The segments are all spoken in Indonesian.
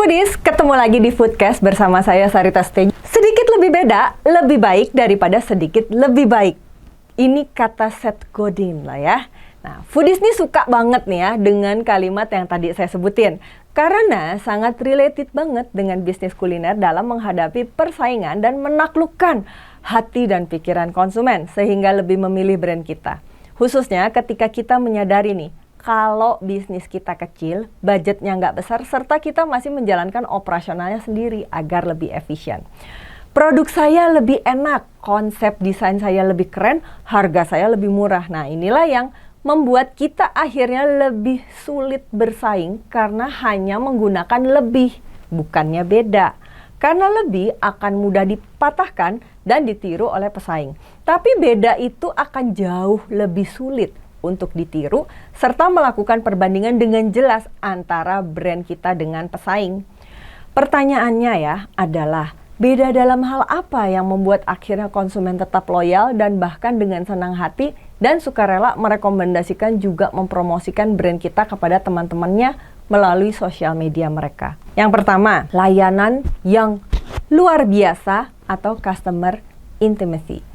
Foodies, ketemu lagi di Foodcast bersama saya Sarita Stegy. Sedikit lebih beda, lebih baik daripada sedikit lebih baik. Ini kata Seth Godin lah ya. Nah, Foodies nih suka banget nih ya dengan kalimat yang tadi saya sebutin. Karena sangat related banget dengan bisnis kuliner dalam menghadapi persaingan dan menaklukkan hati dan pikiran konsumen sehingga lebih memilih brand kita. Khususnya ketika kita menyadari nih, kalau bisnis kita kecil, budgetnya nggak besar, serta kita masih menjalankan operasionalnya sendiri agar lebih efisien. Produk saya lebih enak, konsep desain saya lebih keren, harga saya lebih murah. Nah, inilah yang membuat kita akhirnya lebih sulit bersaing karena hanya menggunakan lebih, bukannya beda. Karena lebih akan mudah dipatahkan dan ditiru oleh pesaing. Tapi beda itu akan jauh lebih sulit untuk ditiru, serta melakukan perbandingan dengan jelas antara brand kita dengan pesaing. Pertanyaannya ya adalah, beda dalam hal apa yang membuat akhirnya konsumen tetap loyal dan bahkan dengan senang hati dan sukarela merekomendasikan juga mempromosikan brand kita kepada teman-temannya melalui sosial media mereka. Yang pertama, layanan yang luar biasa atau customer intimacy.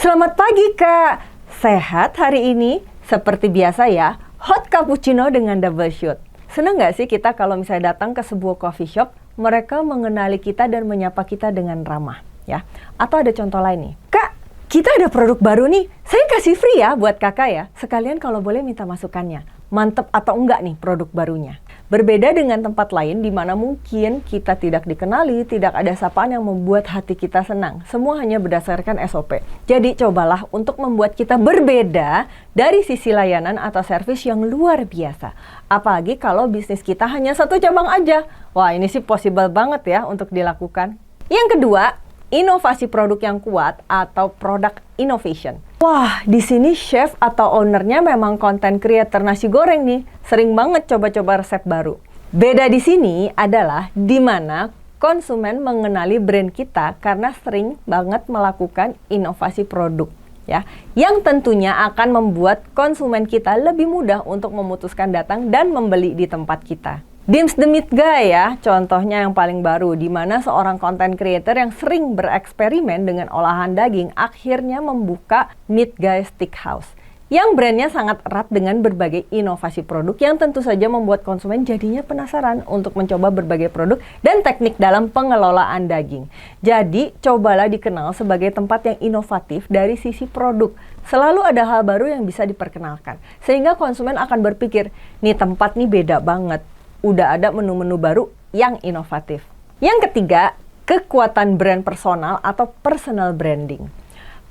Selamat pagi Kak, sehat hari ini? Seperti biasa ya, hot cappuccino dengan double shot. Senang nggak sih kita kalau misalnya datang ke sebuah coffee shop, mereka mengenali kita dan menyapa kita dengan ramah, ya. Atau ada contoh lain nih, Kak, kita ada produk baru nih, saya kasih free ya buat kakak ya. Sekalian kalau boleh minta masukannya, mantep atau enggak nih produk barunya. Berbeda dengan tempat lain di mana mungkin kita tidak dikenali, tidak ada sapaan yang membuat hati kita senang. Semua hanya berdasarkan SOP. Jadi cobalah untuk membuat kita berbeda dari sisi layanan atau servis yang luar biasa. Apalagi kalau bisnis kita hanya satu cabang aja. Wah, ini sih possible banget ya untuk dilakukan. Yang kedua, inovasi produk yang kuat atau product innovation. Wah, di sini chef atau ownernya memang content creator nasi goreng nih. Sering banget coba-coba resep baru. Beda di sini adalah di mana konsumen mengenali brand kita karena sering banget melakukan inovasi produk. Ya, yang tentunya akan membuat konsumen kita lebih mudah untuk memutuskan datang dan membeli di tempat kita. Dim's the Meat Guy ya, contohnya yang paling baru, di mana seorang content creator yang sering bereksperimen dengan olahan daging akhirnya membuka Meat Guy Steakhouse, yang brandnya sangat erat dengan berbagai inovasi produk yang tentu saja membuat konsumen jadinya penasaran untuk mencoba berbagai produk dan teknik dalam pengelolaan daging. Jadi, cobalah dikenal sebagai tempat yang inovatif dari sisi produk. Selalu ada hal baru yang bisa diperkenalkan, sehingga konsumen akan berpikir, nih tempat nih beda banget. Udah ada menu-menu baru yang inovatif. Yang ketiga, kekuatan brand personal atau personal branding.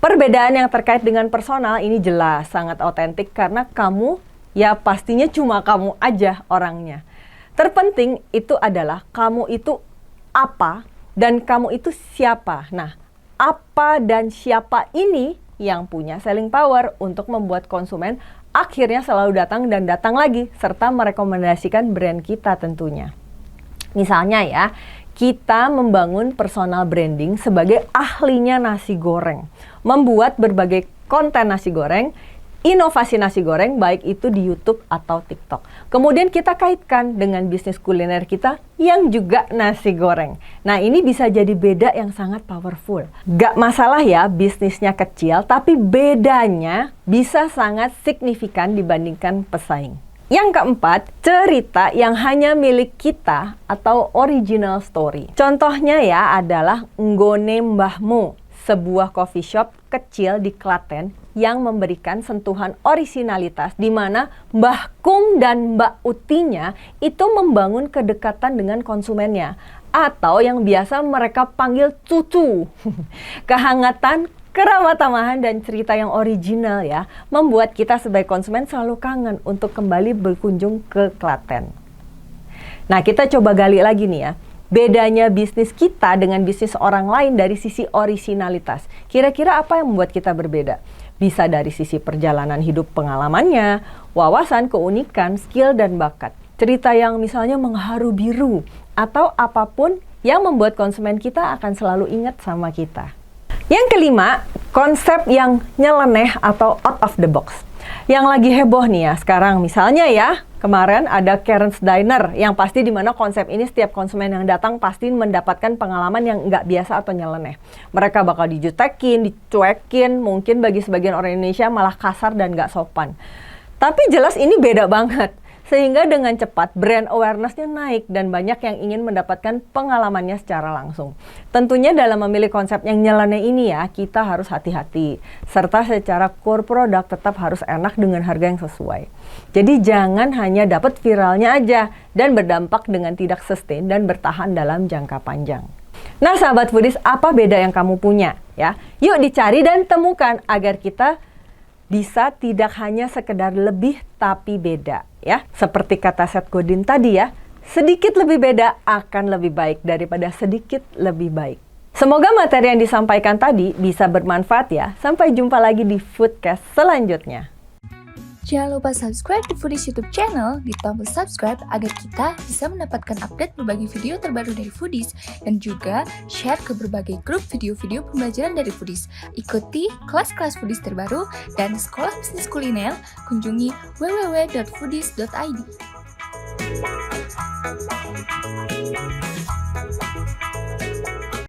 Perbedaan yang terkait dengan personal ini jelas, sangat otentik karena kamu, ya pastinya cuma kamu aja orangnya. Terpenting itu adalah kamu itu apa dan kamu itu siapa. Nah, apa dan siapa ini yang punya selling power untuk membuat konsumen akhirnya selalu datang dan datang lagi, serta merekomendasikan brand kita tentunya. Misalnya ya, kita membangun personal branding sebagai ahlinya nasi goreng, membuat berbagai konten nasi goreng, inovasi nasi goreng, baik itu di YouTube atau TikTok. Kemudian kita kaitkan dengan bisnis kuliner kita yang juga nasi goreng. Nah, ini bisa jadi beda yang sangat powerful. Gak masalah ya bisnisnya kecil, tapi bedanya bisa sangat signifikan dibandingkan pesaing. Yang keempat, cerita yang hanya milik kita atau original story. Contohnya ya adalah Nggone Mbahmu, sebuah coffee shop kecil di Klaten yang memberikan sentuhan orisinalitas di mana Mbah Kung dan Mbak Utinya itu membangun kedekatan dengan konsumennya atau yang biasa mereka panggil cucu. Kehangatan, keramah tamahan dan cerita yang original ya membuat kita sebagai konsumen selalu kangen untuk kembali berkunjung ke Klaten. Nah, kita coba gali lagi nih ya. Bedanya bisnis kita dengan bisnis orang lain dari sisi orisinalitas. Kira-kira apa yang membuat kita berbeda? Bisa dari sisi perjalanan hidup pengalamannya, wawasan, keunikan, skill, dan bakat. Cerita yang misalnya mengharu biru, atau apapun yang membuat konsumen kita akan selalu ingat sama kita. Yang kelima, konsep yang nyeleneh atau out of the box. Yang lagi heboh nih ya sekarang, misalnya ya, kemarin ada Karen's Diner, yang pasti di mana konsep ini setiap konsumen yang datang pasti mendapatkan pengalaman yang nggak biasa atau nyeleneh. Mereka bakal dijutekin, dicuekin, mungkin bagi sebagian orang Indonesia malah kasar dan nggak sopan. Tapi jelas ini beda banget. Sehingga dengan cepat brand awareness-nya naik dan banyak yang ingin mendapatkan pengalamannya secara langsung. Tentunya dalam memilih konsep yang nyeleneh ini ya, kita harus hati-hati. Serta secara core produk tetap harus enak dengan harga yang sesuai. Jadi jangan hanya dapat viralnya aja dan berdampak dengan tidak sustain dan bertahan dalam jangka panjang. Nah sahabat foodies, apa beda yang kamu punya? Ya, yuk dicari dan temukan agar kita bisa tidak hanya sekedar lebih tapi beda ya. Seperti kata Seth Godin tadi ya, sedikit lebih beda akan lebih baik daripada sedikit lebih baik. Semoga materi yang disampaikan tadi bisa bermanfaat ya. Sampai jumpa lagi di Foodcast selanjutnya. Jangan lupa subscribe di Foodies YouTube channel, di tombol subscribe agar kita bisa mendapatkan update berbagai video terbaru dari Foodies dan juga share ke berbagai grup video-video pembelajaran dari Foodies. Ikuti kelas-kelas Foodies terbaru dan sekolah bisnis kuliner, kunjungi www.foodies.id.